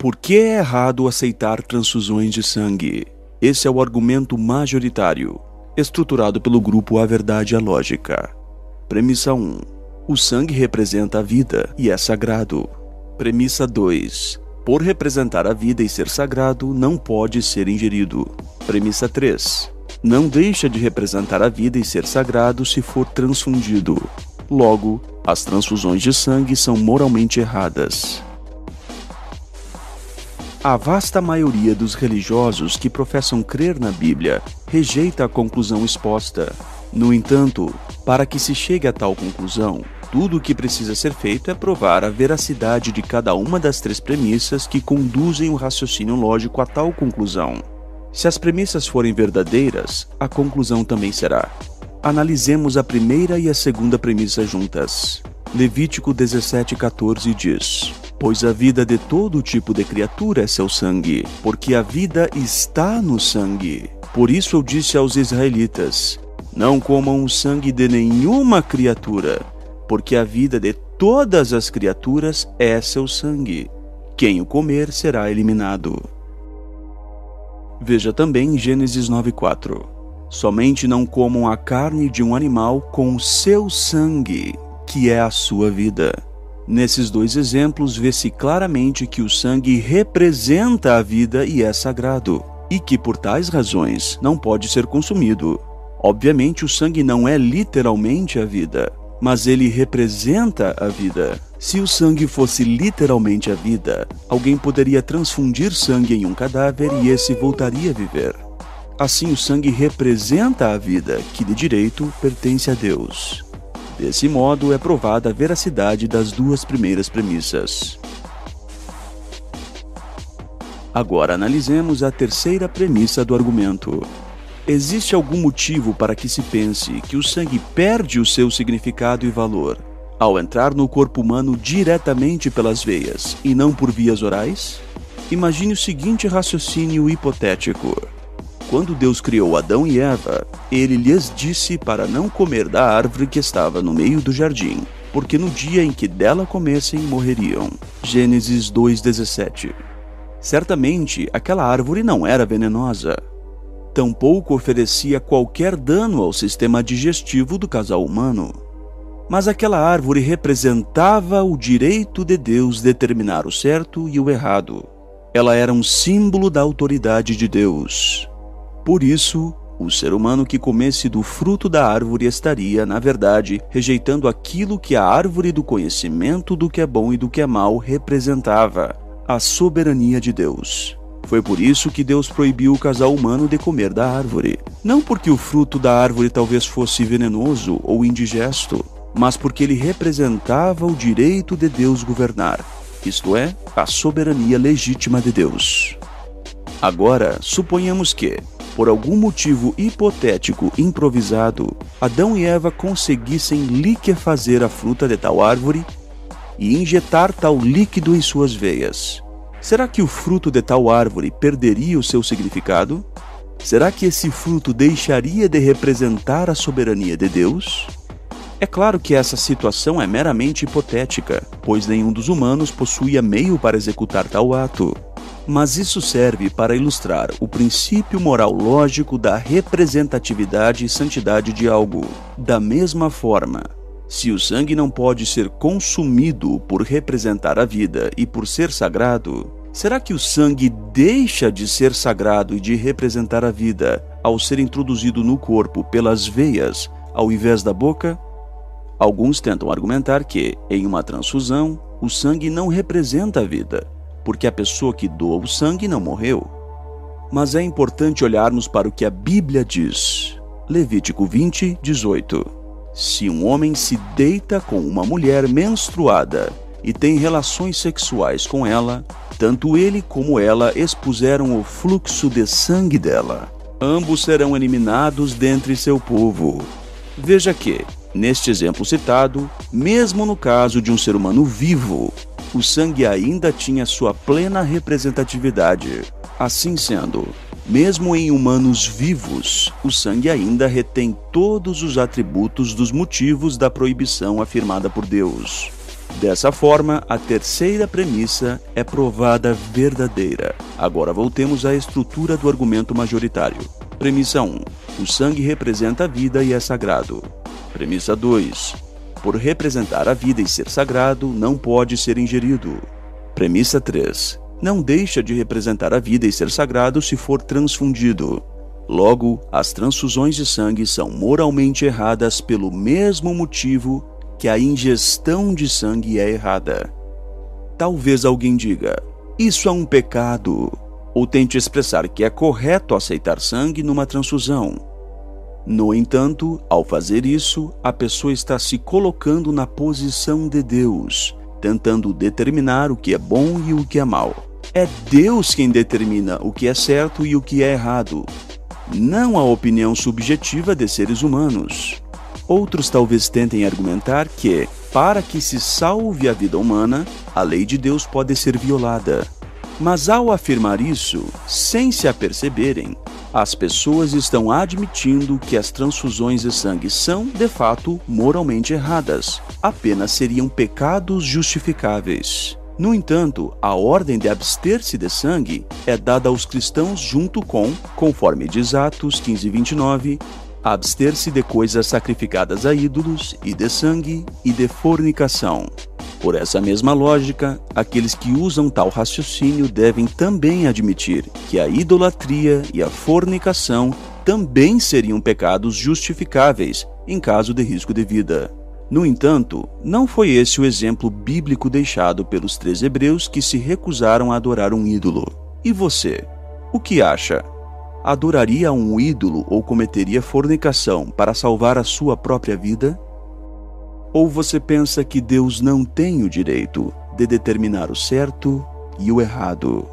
Por que é errado aceitar transfusões de sangue? Esse é o argumento majoritário, estruturado pelo grupo A Verdade e a Lógica. Premissa 1. O sangue representa a vida e é sagrado. Premissa 2. Por representar a vida e ser sagrado, não pode ser ingerido. Premissa 3. Não deixa de representar a vida e ser sagrado se for transfundido. Logo, as transfusões de sangue são moralmente erradas. A vasta maioria dos religiosos que professam crer na Bíblia rejeita a conclusão exposta. No entanto, para que se chegue a tal conclusão, tudo o que precisa ser feito é provar a veracidade de cada uma das 3 premissas que conduzem o raciocínio lógico a tal conclusão. Se as premissas forem verdadeiras, a conclusão também será. Analisemos a primeira e a segunda premissa juntas. Levítico 17:14 diz: Pois a vida de todo tipo de criatura é seu sangue, porque a vida está no sangue. Por isso eu disse aos israelitas: Não comam o sangue de nenhuma criatura, porque a vida de todas as criaturas é seu sangue. Quem o comer será eliminado. Veja também Gênesis 9:4. Somente não comam a carne de um animal com o seu sangue, que é a sua vida. Nesses 2 exemplos, vê-se claramente que o sangue representa a vida e é sagrado, e que por tais razões não pode ser consumido. Obviamente, o sangue não é literalmente a vida, mas ele representa a vida. Se o sangue fosse literalmente a vida, alguém poderia transfundir sangue em um cadáver e esse voltaria a viver. Assim, o sangue representa a vida, que de direito pertence a Deus. Desse modo, é provada a veracidade das 2 primeiras premissas. Agora analisemos a terceira premissa do argumento. Existe algum motivo para que se pense que o sangue perde o seu significado e valor ao entrar no corpo humano diretamente pelas veias e não por vias orais? Imagine o seguinte raciocínio hipotético. Quando Deus criou Adão e Eva, ele lhes disse para não comer da árvore que estava no meio do jardim, porque no dia em que dela comessem, morreriam. Gênesis 2:17. Certamente, aquela árvore não era venenosa. Tampouco oferecia qualquer dano ao sistema digestivo do casal humano. Mas aquela árvore representava o direito de Deus determinar o certo e o errado. Ela era um símbolo da autoridade de Deus. Por isso, o ser humano que comesse do fruto da árvore estaria, na verdade, rejeitando aquilo que a árvore do conhecimento do que é bom e do que é mal representava, a soberania de Deus. Foi por isso que Deus proibiu o casal humano de comer da árvore. Não porque o fruto da árvore talvez fosse venenoso ou indigesto, mas porque ele representava o direito de Deus governar, isto é, a soberania legítima de Deus. Agora, suponhamos que, por algum motivo hipotético improvisado, Adão e Eva conseguissem liquefazer a fruta de tal árvore e injetar tal líquido em suas veias. Será que o fruto de tal árvore perderia o seu significado? Será que esse fruto deixaria de representar a soberania de Deus? É claro que essa situação é meramente hipotética, pois nenhum dos humanos possuía meio para executar tal ato. Mas isso serve para ilustrar o princípio moral lógico da representatividade e santidade de algo. Da mesma forma, se o sangue não pode ser consumido por representar a vida e por ser sagrado, será que o sangue deixa de ser sagrado e de representar a vida ao ser introduzido no corpo pelas veias ao invés da boca? Alguns tentam argumentar que, em uma transfusão, o sangue não representa a vida, porque a pessoa que doa o sangue não morreu. Mas é importante olharmos para o que a Bíblia diz. Levítico 20:18. Se um homem se deita com uma mulher menstruada e tem relações sexuais com ela, tanto ele como ela expuseram o fluxo de sangue dela. Ambos serão eliminados dentre seu povo. Veja que, neste exemplo citado, mesmo no caso de um ser humano vivo, o sangue ainda tinha sua plena representatividade. Assim sendo, mesmo em humanos vivos, o sangue ainda retém todos os atributos dos motivos da proibição afirmada por Deus. Dessa forma, a terceira premissa é provada verdadeira. Agora voltemos à estrutura do argumento majoritário. Premissa 1. O sangue representa a vida e é sagrado. Premissa 2. Por representar a vida e ser sagrado, não pode ser ingerido. Premissa 3. Não deixa de representar a vida e ser sagrado se for transfundido. Logo, as transfusões de sangue são moralmente erradas pelo mesmo motivo que a ingestão de sangue é errada. Talvez alguém diga, isso é um pecado, ou tente expressar que é correto aceitar sangue numa transfusão. No entanto, ao fazer isso, a pessoa está se colocando na posição de Deus, tentando determinar o que é bom e o que é mal. É Deus quem determina o que é certo e o que é errado, não a opinião subjetiva de seres humanos. Outros talvez tentem argumentar que, para que se salve a vida humana, a lei de Deus pode ser violada. Mas ao afirmar isso, sem se aperceberem, as pessoas estão admitindo que as transfusões de sangue são, de fato, moralmente erradas. Apenas seriam pecados justificáveis. No entanto, a ordem de abster-se de sangue é dada aos cristãos junto com, conforme diz Atos 15:29, abster-se de coisas sacrificadas a ídolos, e de sangue, e de fornicação. Por essa mesma lógica, aqueles que usam tal raciocínio devem também admitir que a idolatria e a fornicação também seriam pecados justificáveis em caso de risco de vida. No entanto, não foi esse o exemplo bíblico deixado pelos 3 hebreus que se recusaram a adorar um ídolo. E você? O que acha? Adoraria um ídolo ou cometeria fornicação para salvar a sua própria vida? Ou você pensa que Deus não tem o direito de determinar o certo e o errado?